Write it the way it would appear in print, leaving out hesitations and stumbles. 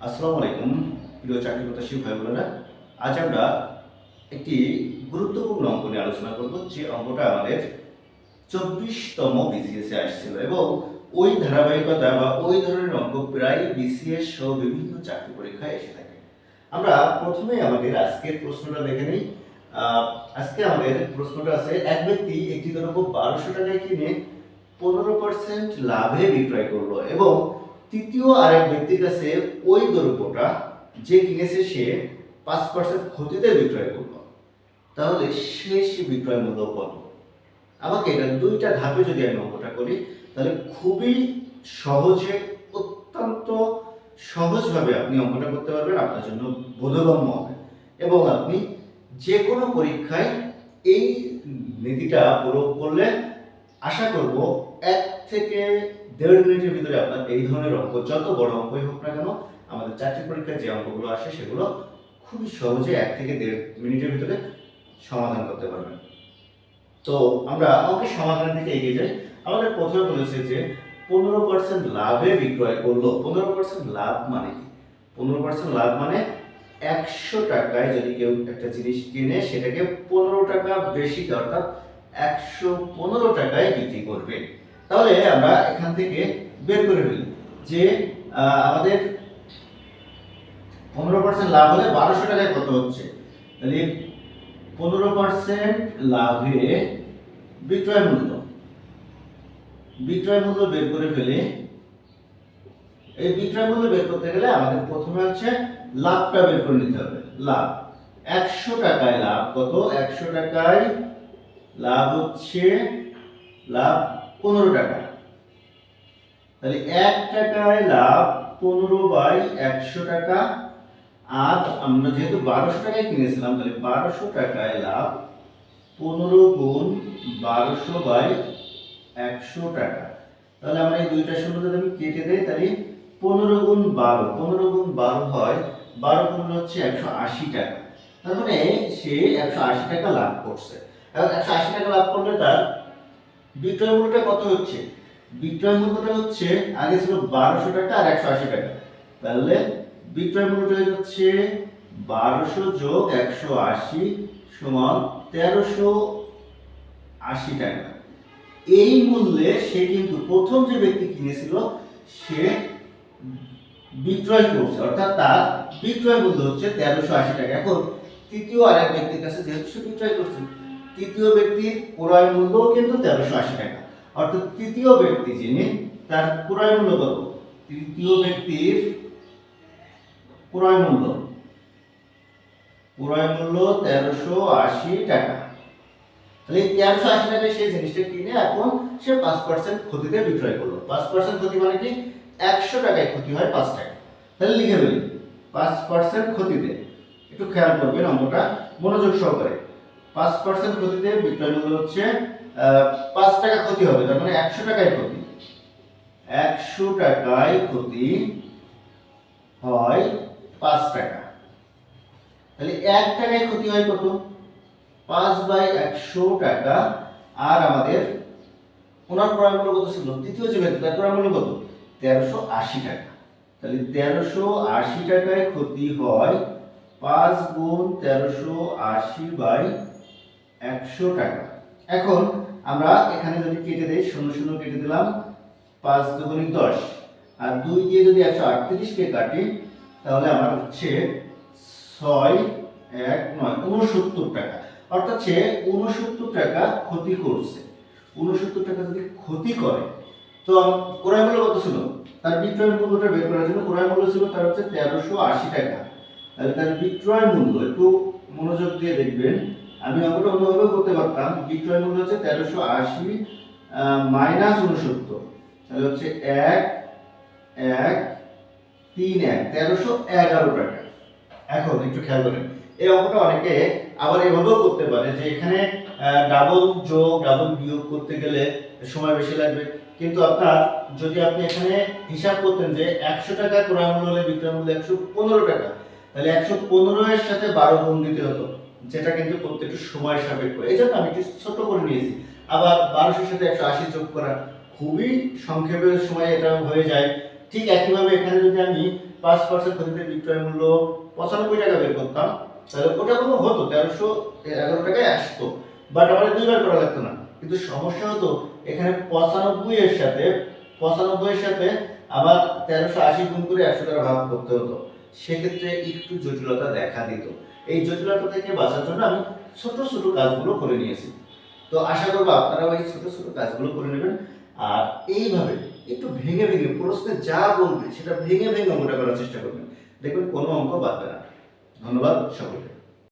আসসালামু আলাইকুম প্রিয় চাকরি প্রত্যাশী ভাই বোনেরা। আজ আমরা একটি গুরুত্বপূর্ণ অঙ্ক নিয়ে আলোচনা করব, যে অঙ্কটা আমাদের 24তম বিসিএস এ আসছিল এবং ওই ধারাবাহিকতা বা ওই ধরনের অঙ্ক প্রায় বিসিএস সহ বিভিন্ন চাকরি পরীক্ষায় এসে থাকে। আমরা প্রথমে আমাদের আজকের প্রশ্নটা দেখে নিই। আজকে আমাদের প্রশ্নটা আছে, এক ব্যক্তি একটি দ্রব্য 1200 টাকায় কিনে 15% লাভে বিক্রয় করলো এবং তৃতীয় আরেক ব্যক্তির কাছে ওই দ্রব্যটা যে কিনেছে সে 5% ক্ষতিতে বিক্রয় করলো। তাহলে শেষ বিক্রয় মূল্য কত? আমাকে এটা দুইটা ধাপে যদি আমি অঙ্কটা করি, তাহলে খুবই সহজে, অত্যন্ত সহজভাবে আপনি অঙ্কটা করতে পারবেন, আপনার জন্য বোধগম্য হবে এবং আপনি যে কোনো পরীক্ষায় এই নীতিটা প্রয়োগ করলে আশা করব 1 থেকে 1.5 মিনিটের ভিতরে আপনার এই ধরনের অঙ্ক, যত বড় অঙ্কই হোক না কেন, আমাদের চাকরি পরীক্ষায় যে অঙ্কগুলো আসে সেগুলো খুবই সহজে 1 থেকে 1.5 মিনিটের ভিতরে সমাধান করতে পারবেন। তো আমরা অঙ্কের সমাধানের দিকে এগিয়ে যাই। আমাদের প্রথমে বলেছে যে 15% লাভে বিক্রয় করলো। 15% লাভ মানে কি? 15% লাভ মানে 100 টাকায় যদি কেউ একটা জিনিস কিনে সেটাকে 15 টাকা বেশি, অর্থাৎ 115 টাকায় বিক্রি করবে। তাহলে আমরা এখান থেকে বের করে ফেলি যে আমাদের 15% লাভ হলে 1200 টাকায় কত হচ্ছে। তাহলে 15% লাভে বিক্রয় মূল্য বের করে ফেলে। এই বিক্রয় মূল্য বের করতে গেলে আমাদের প্রথমে হচ্ছে লাভটা বের করে নিতে হবে। লাভ 100 টাকায় লাভ কত? 100 টাকায় লাভ হচ্ছে লাভ 15 টাকা। তাহলে 1 টাকায় লাভ 15/100 টাকা। আর আমরা যেহেতু 1200 টাকায় কিনেছিলাম, তাহলে 1200 টাকায় লাভ 15 গুণ 1200/100 টাকা। তাহলে আমরা এই দুইটা শূন্য যদি আমি কেটে দেই, তাহলে 15 গুণ 12, 15 গুণ 12 হয় 12 15 হচ্ছে 180 টাকা। তার মানে সে 180 টাকা লাভ করছে। এখন 180 টাকা লাভ করলে তার বিক্রয় মূল্যটা কত হচ্ছে? বিক্রয় মূল্যটা হচ্ছে, আগে ছিল 1200 টাকা আর 180 টাকা, তাহলে বিক্রয় মূল্যটা হচ্ছে 1200 যোগ 180 সমান 1380 টাকা। এই মূল্যে সে কিন্তু প্রথম যে ব্যক্তি কিনেছিল সে বিক্রয় করছে, অর্থাৎ তার বিক্রয় মূল্য হচ্ছে 1380 টাকা। এখন তৃতীয় আরেক ব্যক্তির কাছে যেহেতু সে বিক্রয় করছে, তৃতীয় ব্যক্তির ক্রয় মূল্য কিন্তু 1380 টাকা, অর্থাৎ তৃতীয় ব্যক্তি যিনি, তার ক্রয় মূল্য কত? তৃতীয় ব্যক্তির ক্রয় মূল্য 1380 টাকা। তাহলে 1380 টাকায় সেই জিনিসটা কিনে এখন সে 5% ক্ষতিতে বিক্রয় করলো। 5% ক্ষতি মানে কি? 100 টাকায় ক্ষতি হয় 5 টাকা। তাহলে লিখে ফেলি 5% ক্ষতিতে। একটু খেয়াল করবেন অঙ্কটা মনোযোগ সহকারে। 5% ক্ষতিতে বিক্রয় মূল্য হচ্ছে 5 টাকা ক্ষতি হবে, তার মানে 100 টাকায় ক্ষতি। 100 টাকায় ক্ষতি হয় 5 টাকা। তাহলে 1 টাকায় ক্ষতি হয় কত? 5/100 টাকা। আর আমাদের ওনার ক্রয় মূল্য কত ছিল? তৃতীয় যে ব্যক্তি, তার ক্রয় মূল্য কত? 1380 টাকা। তাহলে 1380 টাকায় ক্ষতি হয় 5 গুণ 1380/100 টাকা। এখন আমরা এখানে যদি কেটে দেই, 0 0 কেটে দিলাম, 5 দুগুণে 10 আর 2 দিয়ে যদি 138 কে কাটি, তাহলে আমার হচ্ছে 6 1 9 69 টাকা। অর্থাৎ সে 69 টাকা ক্ষতি করছে। 69 টাকা যদি ক্ষতি করে, তো ক্রয় মূল্য কত ছিল? তার বিক্রয় মূল্যটা বের করার জন্য ক্রয় মূল্য ছিল তার হচ্ছে 1380 টাকা। তাহলে তার বিক্রয় মূল্য, একটু মনোযোগ দিয়ে দেখবেন, আমি অঙ্কটা অন্যভাবে করতে পারতাম। বিক্রয় মূল্য হচ্ছে 1380 মাইনাস 69, তাহলে হচ্ছে 1 1 3 1 1311 টাকা। এখন একটু খেয়াল করেন, এই অঙ্কটা অনেকে আবার এভাবেও করতে পারে যে এখানে ডাবল যোগ ডাবল বিয়োগ করতে গেলে সময় বেশি লাগবে, কিন্তু আপনার যদি আপনি এখানে হিসাব করতেন যে 100 টাকা ক্রয় মূল্য হলে বিক্রয় মূল্য 115 টাকা, তাহলে 115 এর সাথে 12 গুণ দিতে হতো, যেটা কিন্তু করতে একটু সময় সাপেক্ষ। এই জন্য আমি একটু ছোট করে নিয়েছি। আবার 1200 সাথে 180 যোগ করা খুবই সংক্ষেপের সময় এটা হয়ে যায়। ঠিক একইভাবে এখানে যদি আমি 5% ক্ষতিতে বিক্রয় মূল্য 95 টাকা বের করতাম, তাহলে ওটা কোনো হতো 1311 টাকায় আসতো, বাট আমার দুইবার করা লাগতো না। কিন্তু সমস্যা হতো এখানে 95 এর সাথে আবার 1380 গুণ করে 100 দ্বারা ভাগ করতে হতো, সেক্ষেত্রে একটু জটিলতা দেখা দিত। এই জটিলতা থেকে বাঁচার জন্য আমি ছোট ছোট কাজগুলো করে নিয়েছি। তো আশা করবো আপনারাও এই ছোট ছোট কাজগুলো করে নেবেন, আর এইভাবে একটু ভেঙে ভেঙে প্রশ্নে যা বলবে সেটা ভেঙে ভেঙে অঙ্কটা করার চেষ্টা করবেন, দেখবেন কোনো অঙ্ক বাদ না। ধন্যবাদ সকলকে।